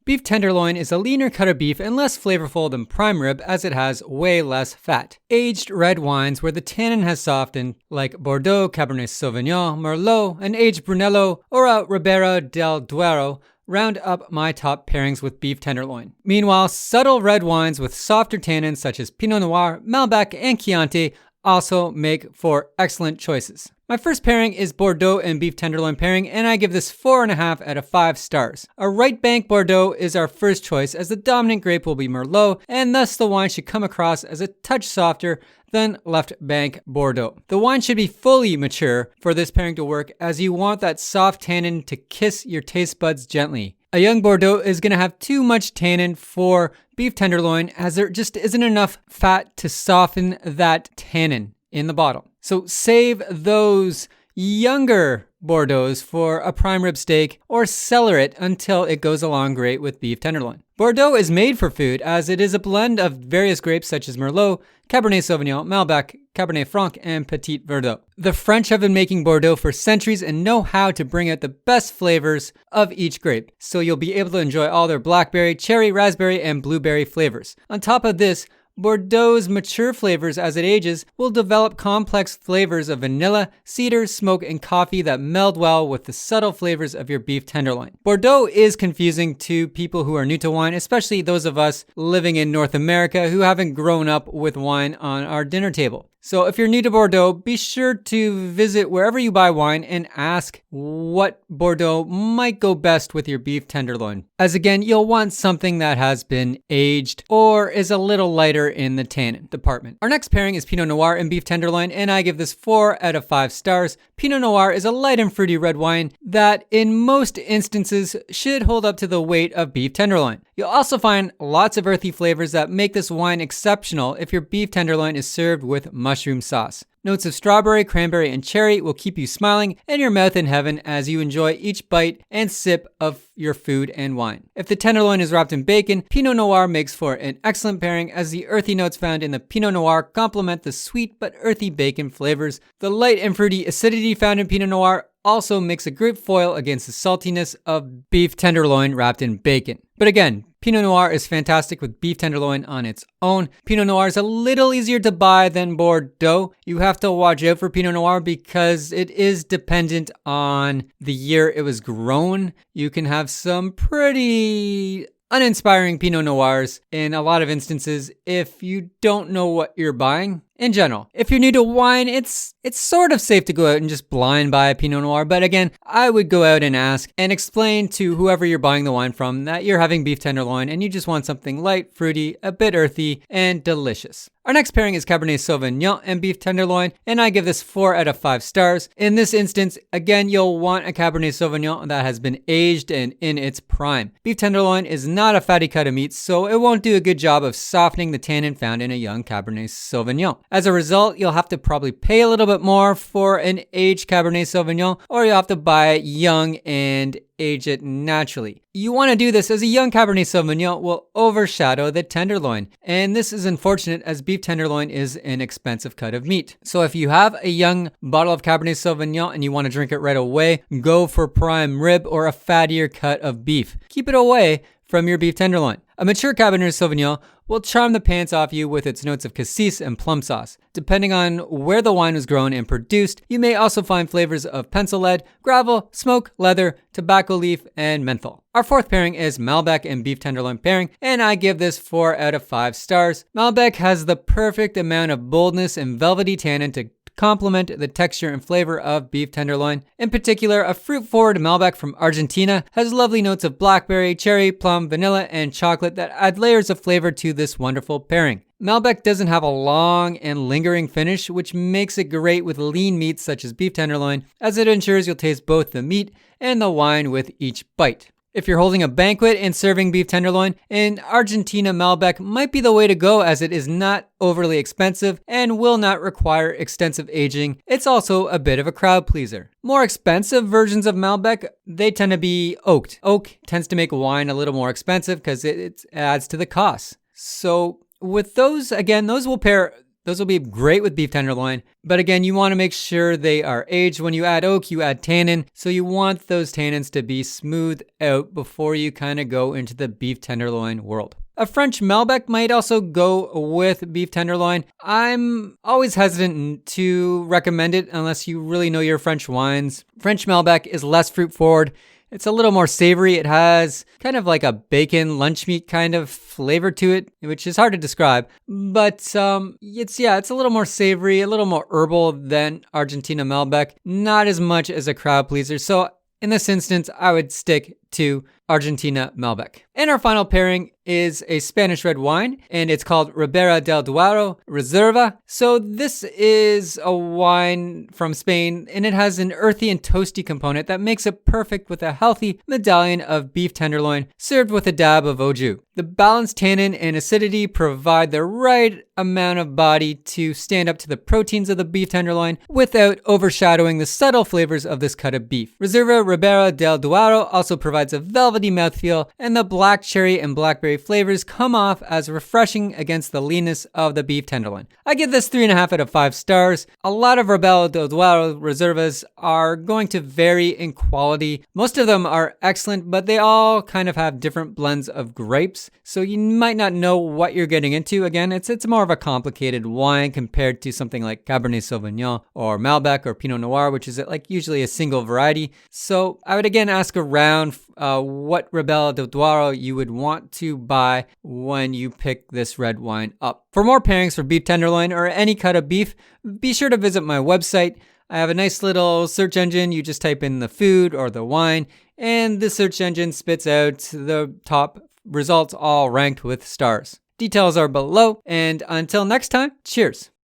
Beef tenderloin is a leaner cut of beef and less flavorful than prime rib as it has way less fat. Aged red wines where the tannin has softened, like Bordeaux, Cabernet Sauvignon, Merlot, and aged Brunello or a Ribera del Duero, round up my top pairings with beef tenderloin. Meanwhile, subtle red wines with softer tannins such as Pinot Noir, Malbec, and Chianti also make for excellent choices. My first pairing is Bordeaux and beef tenderloin pairing, and I give this 4.5 out of 5 stars. A right bank Bordeaux is our first choice as the dominant grape will be Merlot, and thus the wine should come across as a touch softer than left bank Bordeaux. The wine should be fully mature for this pairing to work as you want that soft tannin to kiss your taste buds gently. A young Bordeaux is going to have too much tannin for beef tenderloin as there just isn't enough fat to soften that tannin in the bottle. So save those younger Bordeaux for a prime rib steak or cellar it until it goes along great with beef tenderloin. Bordeaux is made for food as it is a blend of various grapes such as Merlot, Cabernet Sauvignon, Malbec, Cabernet Franc, and Petit Verdot. The French have been making Bordeaux for centuries and know how to bring out the best flavors of each grape, so you'll be able to enjoy all their blackberry, cherry, raspberry, and blueberry flavors. On top of this, Bordeaux's mature flavors as it ages will develop complex flavors of vanilla, cedar, smoke, and coffee that meld well with the subtle flavors of your beef tenderloin. Bordeaux is confusing to people who are new to wine, especially those of us living in North America who haven't grown up with wine on our dinner table. So if you're new to Bordeaux, be sure to visit wherever you buy wine and ask what Bordeaux might go best with your beef tenderloin. As again, you'll want something that has been aged or is a little lighter in the tannin department. Our next pairing is Pinot Noir and beef tenderloin, and I give this 4 out of 5 stars. Pinot Noir is a light and fruity red wine that in most instances should hold up to the weight of beef tenderloin. You'll also find lots of earthy flavors that make this wine exceptional if your beef tenderloin is served with mushroom sauce. Notes of strawberry, cranberry, and cherry will keep you smiling and your mouth in heaven as you enjoy each bite and sip of your food and wine. If the tenderloin is wrapped in bacon, Pinot Noir makes for an excellent pairing as the earthy notes found in the Pinot Noir complement the sweet but earthy bacon flavors. The light and fruity acidity found in Pinot Noir also makes a great foil against the saltiness of beef tenderloin wrapped in bacon. But again, Pinot Noir is fantastic with beef tenderloin on its own. Pinot Noir is a little easier to buy than Bordeaux. You have to watch out for Pinot Noir because it is dependent on the year it was grown. You can have some pretty uninspiring Pinot Noirs in a lot of instances if you don't know what you're buying. In general, if you're new to wine, it's sort of safe to go out and just blind buy a Pinot Noir. But again, I would go out and ask and explain to whoever you're buying the wine from that you're having beef tenderloin and you just want something light, fruity, a bit earthy, and delicious. Our next pairing is Cabernet Sauvignon and beef tenderloin, and I give this 4 out of 5 stars. In this instance, again, you'll want a Cabernet Sauvignon that has been aged and in its prime. Beef tenderloin is not a fatty cut of meat, so it won't do a good job of softening the tannin found in a young Cabernet Sauvignon. As a result, you'll have to probably pay a little bit more for an aged Cabernet Sauvignon, or you'll have to buy it young and age it naturally. You want to do this as a young Cabernet Sauvignon will overshadow the tenderloin, and this is unfortunate as beef tenderloin is an expensive cut of meat. So if you have a young bottle of Cabernet Sauvignon and you want to drink it right away, go for prime rib or a fattier cut of beef. Keep it away from your beef tenderloin. A mature Cabernet Sauvignon will charm the pants off you with its notes of cassis and plum sauce. Depending on where the wine was grown and produced, you may also find flavors of pencil lead, gravel, smoke, leather, tobacco leaf, and menthol. Our fourth pairing is Malbec and beef tenderloin pairing, and I give this 4 out of 5 stars. Malbec has the perfect amount of boldness and velvety tannin to complement the texture and flavor of beef tenderloin. In particular, a fruit-forward Malbec from Argentina has lovely notes of blackberry, cherry, plum, vanilla, and chocolate that add layers of flavor to this wonderful pairing. Malbec doesn't have a long and lingering finish, which makes it great with lean meats such as beef tenderloin, as it ensures you'll taste both the meat and the wine with each bite. If you're holding a banquet and serving beef tenderloin, an Argentina Malbec might be the way to go as it is not overly expensive and will not require extensive aging. It's also a bit of a crowd pleaser. More expensive versions of Malbec, they tend to be oaked. Oak tends to make wine a little more expensive because it adds to the cost. So with those, again, those will pair Those will be great with beef tenderloin. But again, you want to make sure they are aged. When you add oak, you add tannin. So you want those tannins to be smoothed out before you kind of go into the beef tenderloin world. A French Malbec might also go with beef tenderloin. I'm always hesitant to recommend it unless you really know your French wines. French Malbec is less fruit forward. It's a little more savory. It has kind of like a bacon lunch meat kind of flavor to it, which is hard to describe. But it's a little more savory, a little more herbal than Argentina Malbec. Not as much as a crowd pleaser. So in this instance, I would stick to Argentina Malbec. And our final pairing is a Spanish red wine, and it's called Ribera del Duero Reserva. So this is a wine from Spain, and it has an earthy and toasty component that makes it perfect with a healthy medallion of beef tenderloin served with a dab of au jus. The balanced tannin and acidity provide the right amount of body to stand up to the proteins of the beef tenderloin without overshadowing the subtle flavors of this cut of beef. Reserva Ribera del Duero also provides a velvety mouthfeel, and the black cherry and blackberry flavors come off as refreshing against the leanness of the beef tenderloin. I give this 3.5 out of 5 stars. A lot of Ribera del Duero Reservas are going to vary in quality. Most of them are excellent, but they all kind of have different blends of grapes, so you might not know what you're getting into. Again, it's more of a complicated wine compared to something like Cabernet Sauvignon or Malbec or Pinot Noir, which is like usually a single variety. So I would again ask around what Ribera del Duero you would want to buy when you pick this red wine up. For more pairings for beef tenderloin or any cut of beef, be sure to visit my website. I have a nice little search engine. You just type in the food or the wine, and the search engine spits out the top results all ranked with stars. Details are below, and until next time, cheers.